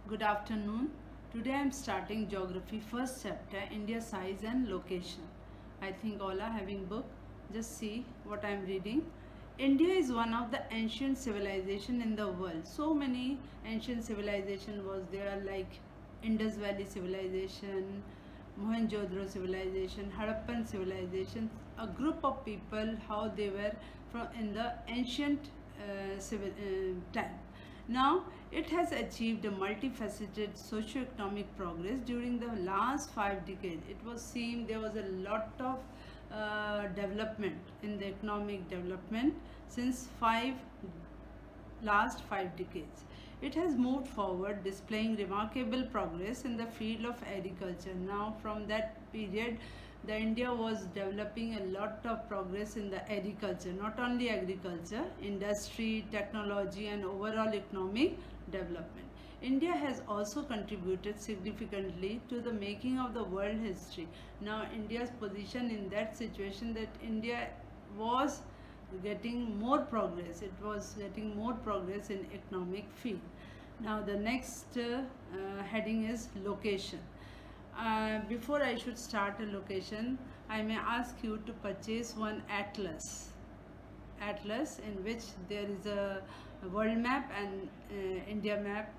Good afternoon. Today I am starting geography first chapter India size and location. I think all are having book. Just see what I am reading. India is one of the ancient civilization in the world. So many ancient civilization was there like Indus Valley civilization, Mohenjo-daro civilization, Harappan civilization. A group of people how they were from in the ancient time. Now, it has achieved a multifaceted socio-economic progress during the last 5 decades. It was seen there was a lot of development in the economic development since last 5 decades. It has moved forward, displaying remarkable progress in the field of agriculture. Now, from that period, the India was developing a lot of progress in the agriculture, not only agriculture, industry, technology, and overall economic development. India has also contributed significantly to the making of the world history. Now, India's position in that situation that India was getting more progress. It was getting more progress in economic field. Now the next heading is location. Before I should start a location, I may ask you to purchase one atlas in which there is a world map and India map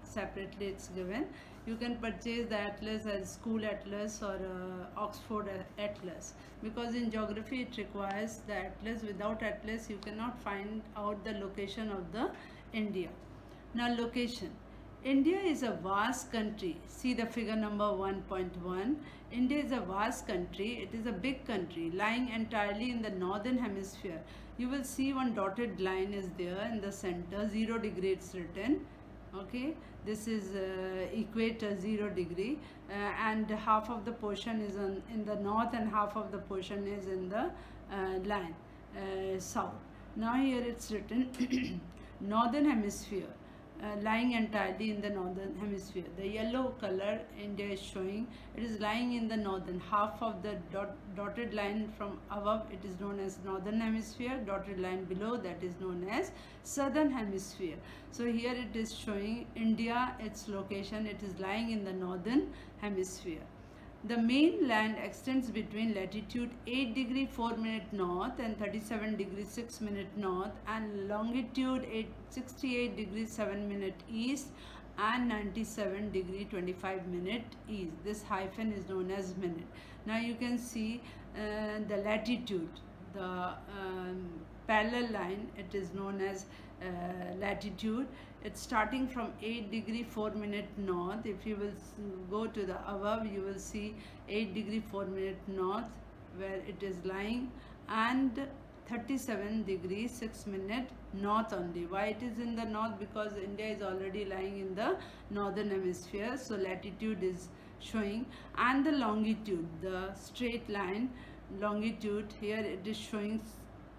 separately it's given. You can purchase the atlas as school atlas or Oxford atlas, because in geography it requires the atlas. Without atlas you cannot find out the location of the India. Now location. India is a vast country. See the figure number 1.1. India is a vast country. It is a big country lying entirely in the northern hemisphere. You will see one dotted line is there in the center, 0 degree it's written. Okay, this is equator 0 degree, and half of the portion is in the north and half of the portion is in the line south. Now here it's written northern hemisphere, lying entirely in the northern hemisphere. The yellow color India is showing, it is lying in the northern half of the dotted line from above. It is known as northern hemisphere. Dotted line below, that is known as southern hemisphere. So here it is showing India, its location. It is lying in the northern hemisphere. The main land extends between latitude 8 degree 4 minute north and 37 degree 6 minute north, and longitude 68 degree 7 minute east and 97 degree 25 minute east. This hyphen is known as minute. Now you can see the latitude, the parallel line, it is known as latitude. It's starting from 8 degree 4 minute north. If you will go to the above, you will see 8 degree 4 minute north where it is lying, and 37 degree 6 minute north only. Why it is in the north? Because India is already lying in the northern hemisphere, so latitude is showing. And the longitude, the straight line longitude, here it is showing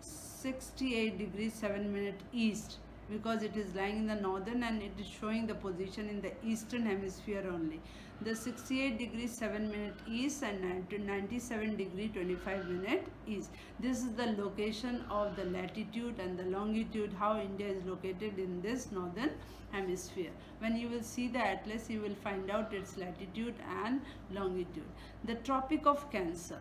68 degrees 7 minute east, because it is lying in the northern and it is showing the position in the eastern hemisphere only. The 68 degrees 7 minute east and 97 degree 25 minute east. This is the location of the latitude and the longitude, how India is located in this northern hemisphere. When you will see the atlas, you will find out its latitude and longitude. The Tropic of Cancer.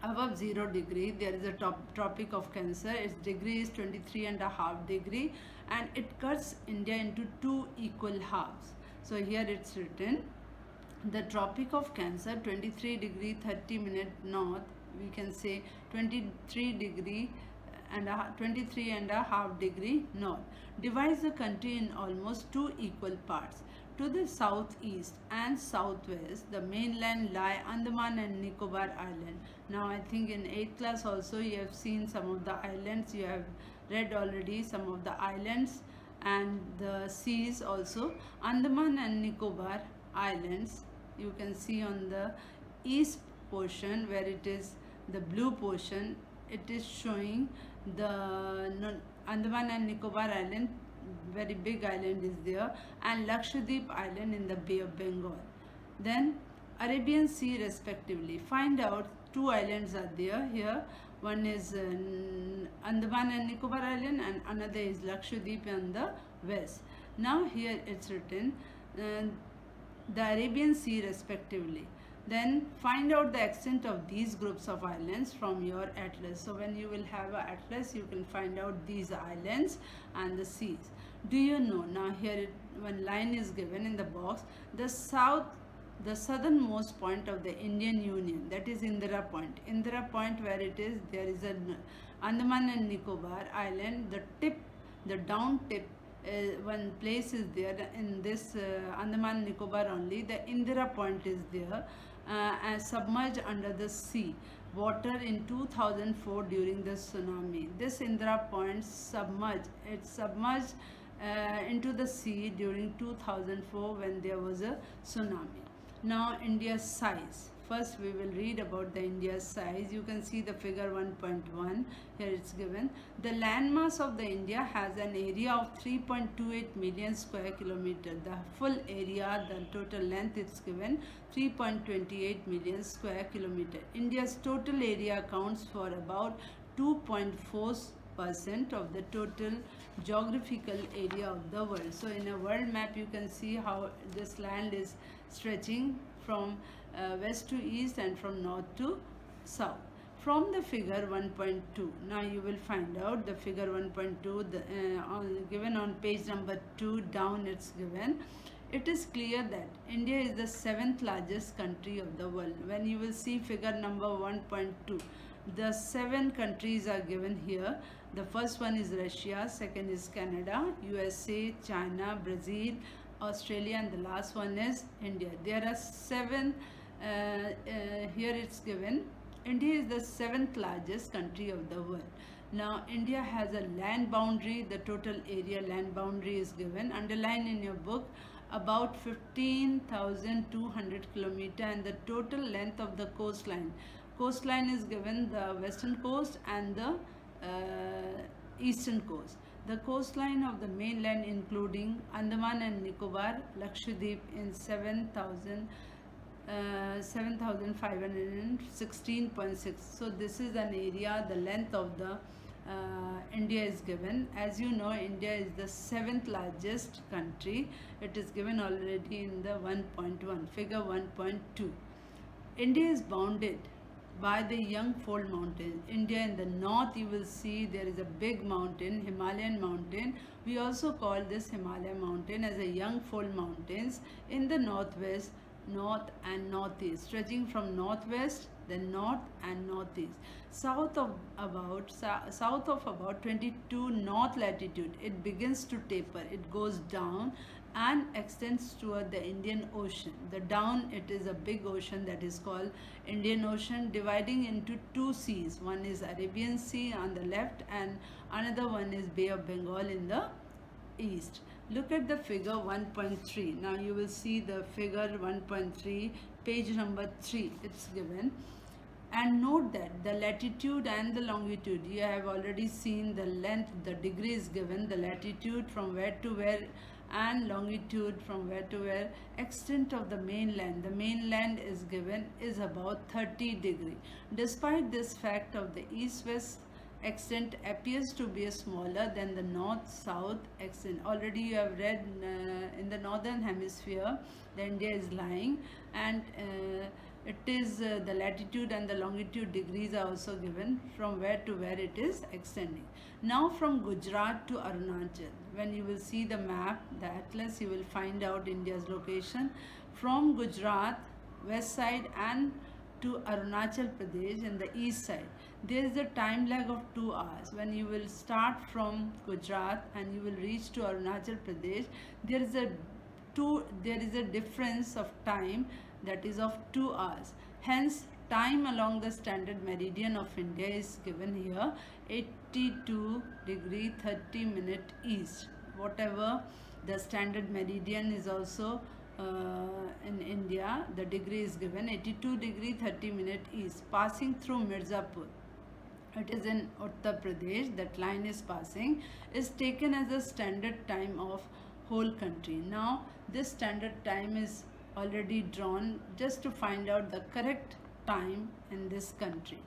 Above 0 degree there is a Tropic of Cancer. Its degree is 23.5 degree, and it cuts India into two equal halves. So here it's written the Tropic of Cancer, 23 degree 30 minute north, we can say 23 degree and 23.5 degree north, divides the country in almost two equal parts. To the southeast and southwest, the mainland lie Andaman and Nicobar Island. Now I think in 8th class also you have seen some of the islands, you have read already some of the islands and the seas also. Andaman and Nicobar Islands, you can see on the east portion where it is the blue portion, it is showing the Andaman and Nicobar Island, very big island is there, and Lakshadweep Island in the Bay of Bengal. Then Arabian Sea respectively. Find out two islands are there here. One is Andaman and Nicobar Island and another is Lakshadweep on the west. Now here it's written the Arabian Sea respectively. Then find out the extent of these groups of islands from your atlas. So when you will have an atlas, you can find out these islands and the seas. Do you know? Now here one line is given in the box. The southernmost point of the Indian Union, that is Indira Point. Indira Point, where it is, there is an Andaman and Nicobar island. The down tip, one place is there in this Andaman Nicobar only. The Indira Point is there, and submerged under the sea water in 2004 during the tsunami. This Indira Point submerged. It submerged into the sea during 2004 when there was a tsunami. Now India's size. First we will read about the India's size. You can see the figure 1.1. Here it's given. The landmass of the India has an area of 3.28 million square kilometer. The full area, the total length it's given 3.28 million square kilometer. India's total area accounts for about 2.4% of the total geographical area of the world. So in a world map you can see how this land is stretching from west to east and from north to south. From the figure 1.2, now you will find out the figure 1.2 given on page number 2 down it's given. It is clear that India is the 7th largest country of the world. When you will see figure number 1.2, the 7 countries are given here. The first one is Russia, second is Canada, USA, China, Brazil, Australia, and the last one is India. There are 7 here it's given. India is the 7th largest country of the world. Now India has a land boundary. The total area land boundary is given. Underline in your book about 15,200 kilometer, and the total length of the coastline. Coastline is given the western coast and the eastern coast. The coastline of the mainland including Andaman and Nicobar, Lakshadweep in 7,516.6. So this is an area, the length of the India is given. As you know, India is the 7th largest country. It is given already in the 1.1, figure 1.2. India is bounded by the Young Fold Mountain. India in the north, you will see there is a big mountain, Himalayan mountain. We also call this Himalaya mountain as a Young Fold Mountains. In the northwest, north and northeast, stretching from northwest, then north and northeast. South of about 22 north latitude, it begins to taper. It goes down and extends toward the Indian Ocean. The down, it is a big ocean that is called Indian Ocean, dividing into 2 seas. One is Arabian Sea on the left and another one is Bay of Bengal in the east. Look at the figure 1.3. Now you will see the figure 1.3, page number 3, it's given. And note that the latitude and the longitude, you have already seen the length, the degree is given, the latitude from where to where and longitude from where to where. Extent of the mainland is given is about 30 degree. Despite this fact of the east-west extent appears to be smaller than the north-south extent. Already you have read in the northern hemisphere the India is lying, and it is the latitude and the longitude degrees are also given from where to where it is extending. Now from Gujarat to Arunachal, when you will see the map, the atlas, you will find out India's location. From Gujarat west side and to Arunachal Pradesh in the east side, there is a time lag of 2 hours. When you will start from Gujarat and you will reach to Arunachal Pradesh, there is a difference of time, that is of 2 hours. Hence time along the standard meridian of India is given here 82 degree 30 minute east. Whatever the standard meridian is also in India, the degree is given 82 degree 30 minute east, passing through Mirzapur. It is in Uttar Pradesh. That line is passing, is taken as a standard time of whole country. Now this standard time is already drawn just to find out the correct time in this country.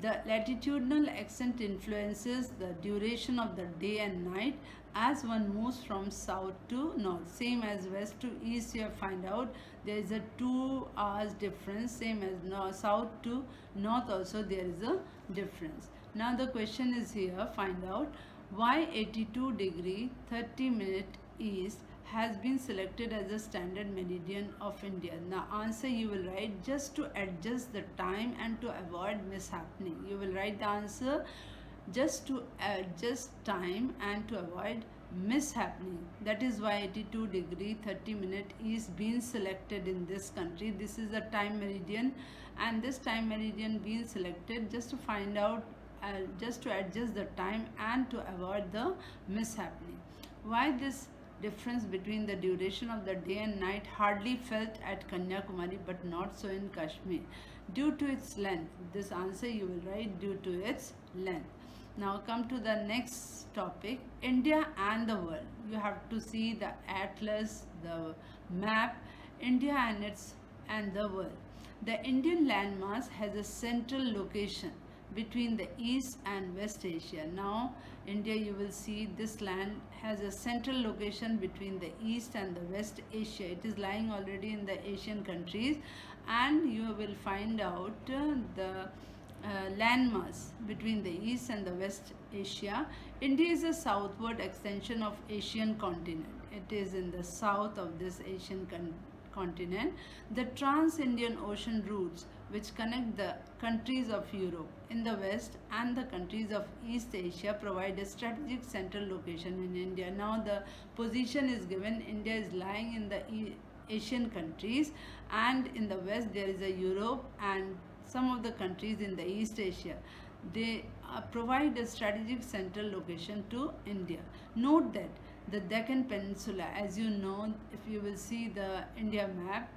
The latitudinal accent influences the duration of the day and night as one moves from south to north. Same as west to east, you find out there is a 2 hours difference. Same as south to north also there is a difference. Now the question is here, find out why 82 degree 30 minute east has been selected as the standard meridian of India. Now answer you will write just to adjust the time and to avoid mishappening. You will write the answer just to adjust time and to avoid mishappening. That is why 82 degree 30 minute is being selected in this country. This is the time meridian, and this time meridian being selected just to find out just to adjust the time and to avoid the mishappening. Why this difference between the duration of the day and night hardly felt at Kanyakumari but not so in Kashmir? Due to its length. This answer you will write due to its length. Now come to the next topic, India and the world. You have to see the atlas, the map, India and the world. The Indian landmass has a central location between the East and West Asia. Now India, you will see this land has a central location between the East and the West Asia. It is lying already in the Asian countries, and you will find out the landmass between the East and the West Asia. India is a southward extension of Asian continent. It is in the south of this Asian continent. The Trans-Indian Ocean routes which connect the countries of Europe in the west and the countries of East Asia provide a strategic central location in India. Now the position is given. India is lying in the Asian countries, and in the west there is a Europe and some of the countries in the East Asia. They provide a strategic central location to India. Note that the Deccan Peninsula, as you know, if you will see the India map,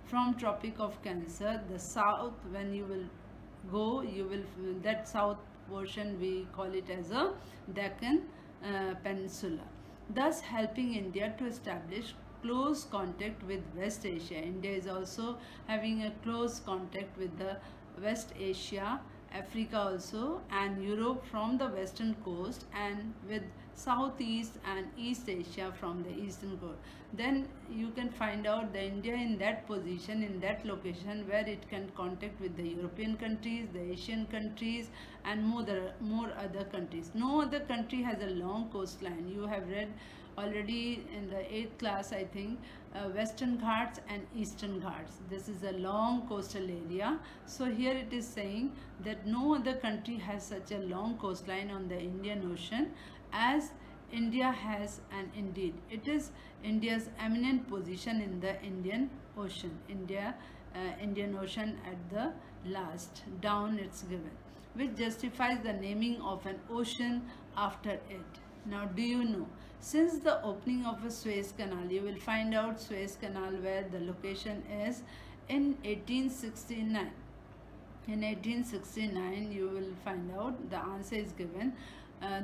from Tropic of Cancer, the south, when you will go, you will that south portion we call it as a Deccan Peninsula, thus helping India to establish close contact with West Asia. India is also having a close contact with the West Asia, Africa also, and Europe from the western coast, and with Southeast and East Asia from the eastern coast. Then you can find out the India in that position, in that location, where it can contact with the European countries, the Asian countries, and more other countries. No other country has a long coastline. You have read already in the 8th class, I think, Western Ghats and Eastern Ghats. This is a long coastal area. So here it is saying that no other country has such a long coastline on the Indian Ocean as India has, and indeed it is India's eminent position in the Indian Ocean. Indian Ocean at the last, down it's given, which justifies the naming of an ocean after it. Now do you know, since the opening of a Suez Canal, you will find out Suez Canal where the location is in 1869. In 1869 you will find out, the answer is given.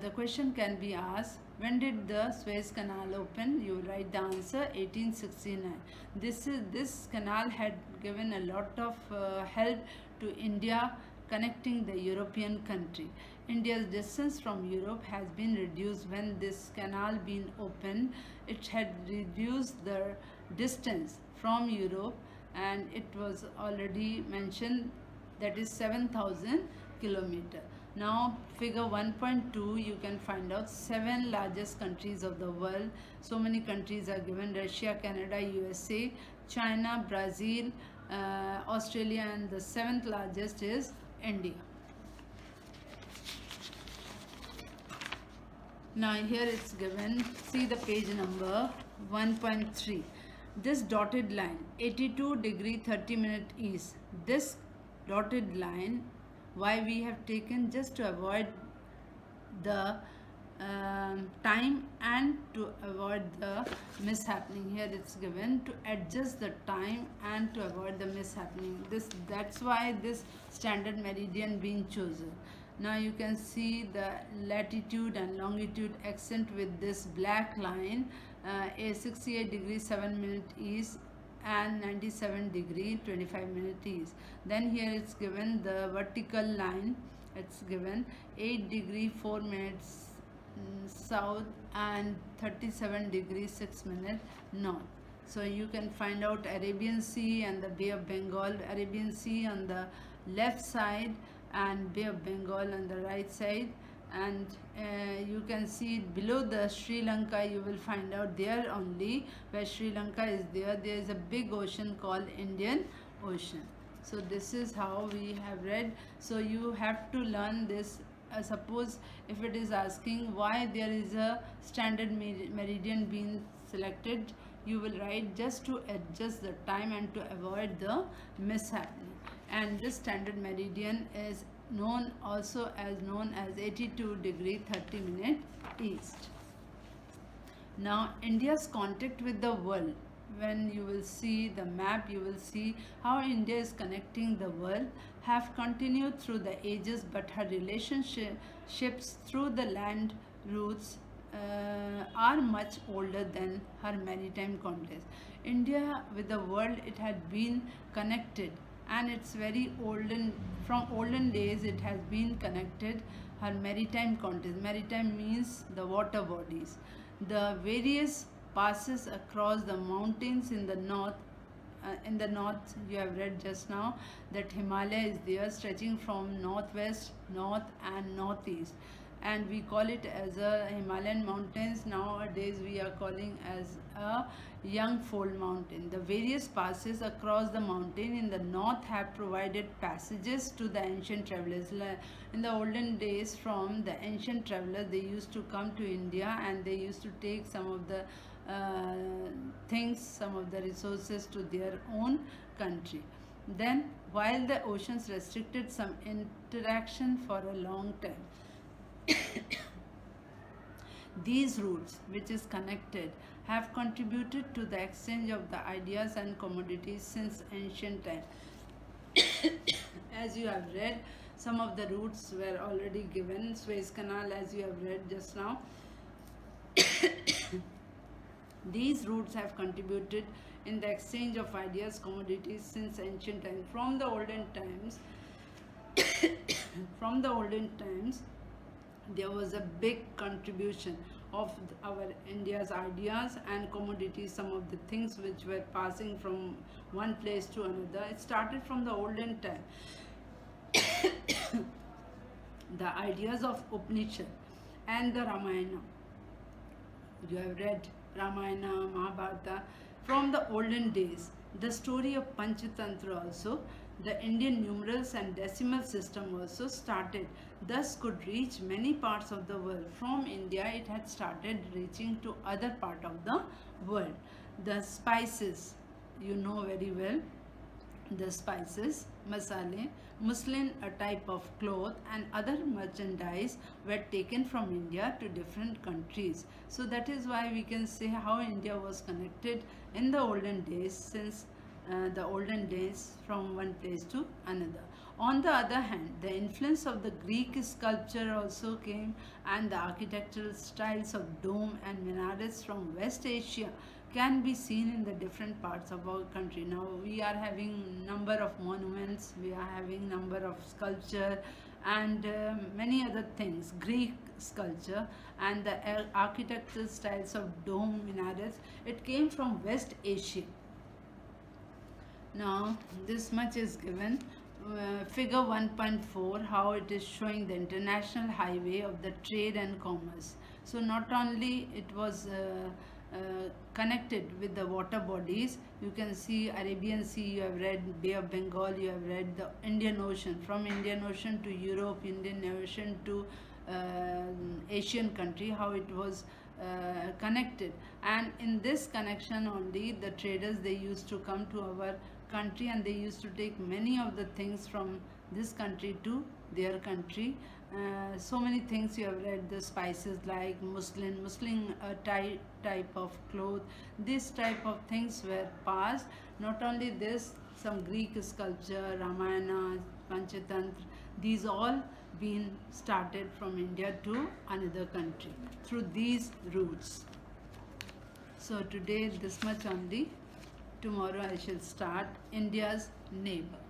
The question can be asked, when did the Suez Canal open? You will write the answer 1869. This canal had given a lot of help to India, connecting the European country. India's distance from Europe has been reduced when this canal been opened. It had reduced the distance from Europe, and it was already mentioned, that is 7,000 kilometers. Now figure 1.2, you can find out 7 largest countries of the world. So many countries are given: Russia, Canada, USA, China, Brazil, Australia, and the 7th largest is India. Now here it's given, see the page number 1.3. This dotted line, 82 degree 30 minute east. This dotted line, why we have taken? Just to avoid the time and to avoid the mishappening. Here it's given to adjust the time and to avoid the mishappening. That's why this standard meridian being chosen. Now you can see the latitude and longitude accent with this black line, a 68 degree 7 minute east and 97 degree 25 minutes east. Then here it's given the vertical line, it's given 8 degree 4 minutes south and 37 degrees 6 minutes north. So you can find out Arabian Sea and the Bay of Bengal. Arabian Sea on the left side and Bay of Bengal on the right side. And you can see below the Sri Lanka, you will find out there only where Sri Lanka is there is a big ocean called Indian Ocean. So this is how we have read. So you have to learn this. Suppose if it is asking why there is a standard meridian being selected, you will write just to adjust the time and to avoid the mishappening. And this standard meridian is also known as 82 degree 30 minute east. Now India's contact with the world, when you will see the map, you will see how India is connecting the world, have continued through the ages, but her relationships through the land routes are much older than her maritime context. India with the world, it had been connected, and it's very olden, from olden days it has been connected. Her maritime context, maritime means the water bodies, the various passes across the mountains in the north. In the north, you have read just now that Himalaya is there, stretching from northwest, north and northeast, and we call it as a Himalayan mountains. Nowadays we are calling as a young fold mountain. The various passes across the mountain in the north have provided passages to the ancient travelers. In the olden days, from the ancient travelers, they used to come to India and they used to take some of the things, some of the resources to their own country. Then, while the oceans restricted some interaction for a long time, these routes, which is connected, have contributed to the exchange of the ideas and commodities since ancient time. As you have read, some of the routes were already given. Suez Canal, as you have read just now. These routes have contributed in the exchange of ideas, commodities since ancient times. From the olden times, there was a big contribution of our India's ideas and commodities, some of the things which were passing from one place to another. It started from the olden time. The ideas of Upanishad and the Ramayana. You have read Ramayana, Mahabharata. From the olden days, the story of Panchatantra also, the Indian numerals and decimal system also started, thus could reach many parts of the world. From India, it had started reaching to other part of the world. The spices, you know very well, the spices, masale, muslin, a type of cloth, and other merchandise were taken from India to different countries. So that is why we can say how India was connected in the olden days, since the olden days, from one place to another. On the other hand, the influence of the Greek sculpture also came, and the architectural styles of dome and minarets from West Asia can be seen in the different parts of our country. Now we are having number of monuments, we are having number of sculpture and many other things, Greek sculpture and the architectural styles of dome, minarets. It came from West Asia. Now this much is given. Figure 1.4, how it is showing the international highway of the trade and commerce. So not only it was connected with the water bodies, you can see Arabian Sea, you have read Bay of Bengal, you have read the Indian Ocean, from Indian Ocean to Europe, Indian Ocean to Asian country, how it was connected. And in this connection only, the traders, they used to come to our country and they used to take many of the things from this country to their country. So many things you have read, the spices like muslin, a type of cloth. This type of things were passed. Not only this, some Greek sculpture, Ramayana, Panchatantra, these all been started from India to another country through these routes. So today this much only. tomorrow I shall start India's neighbor.